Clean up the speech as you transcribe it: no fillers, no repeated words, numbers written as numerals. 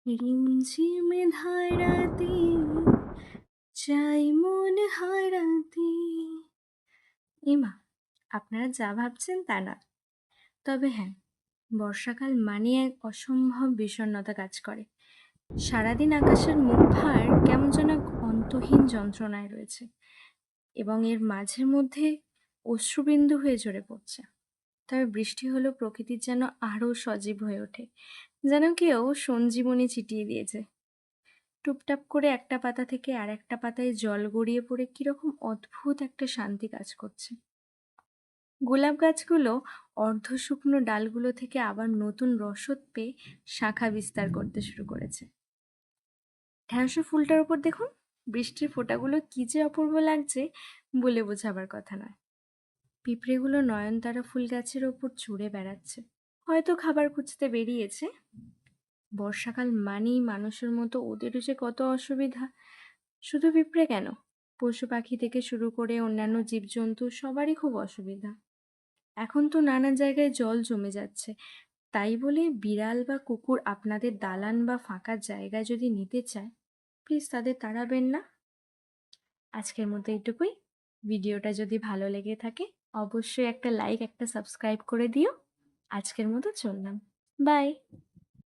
রিমঝিম ধারাতে চাই মন হারাতে। ইমা, আপনারা যা ভাবছেন তা না। তবে হ্যাঁ, বর্ষাকাল মানে এক অসম্ভব বিষণ্ণতা কাজ করে। সারাদিন আকাশের মুখ ভার কেমন যেন এক অন্তহীন যন্ত্রণায় রয়েছে, এবং এর মাঝের মধ্যে অশ্রুবিন্দু হয়ে ঝরে পড়ছে। তবে বৃষ্টি হলো প্রকৃতির যেন আরো সজীব হয়ে ওঠে, যেন কেউ সঞ্জীবনী ছিটিয়ে দিয়েছে। টুপটাপ করে একটা পাতা থেকে আর একটা পাতায় জল গড়িয়ে পড়ে কিরকম অদ্ভুত একটা শান্তি কাজ করছে। গোলাপ গাছগুলো অর্ধ শুকনো ডালগুলো থেকে আবার নতুন রসদ পেয়ে শাখা বিস্তার করতে শুরু করেছে। ঢ্যাঁড়স ফুলটার উপর দেখুন, বৃষ্টির ফোঁটাগুলো কি যে অপূর্ব লাগছে, বলে বোঝাবার কথা নয়। পিঁপড়েগুলো নয়নতারা ফুল গাছের ওপর চড়ে বেড়াচ্ছে, হয়তো খাবার খুঁজতে বেরিয়েছে। বর্ষাকাল মানেই মানুষের মতো ওদেরও যে কত অসুবিধা। শুধু পিঁপড়ে কেন, পশু পাখি থেকে শুরু করে অন্যান্য জীবজন্তু সবারই খুব অসুবিধা। এখন তো নানা জায়গায় জল জমে যাচ্ছে, তাই বলে বিড়াল বা কুকুর আপনাদের দালান বা ফাঁকা জায়গায় যদি নিতে চায়, প্লিজ তাদের তাড়াবেন না। আজকের মতো এইটুকুই। ভিডিওটা যদি ভালো লেগে থাকে অবশ্যই একটা লাইক, একটা সাবস্ক্রাইব করে দিও। আজকের মতো চললাম, বাই।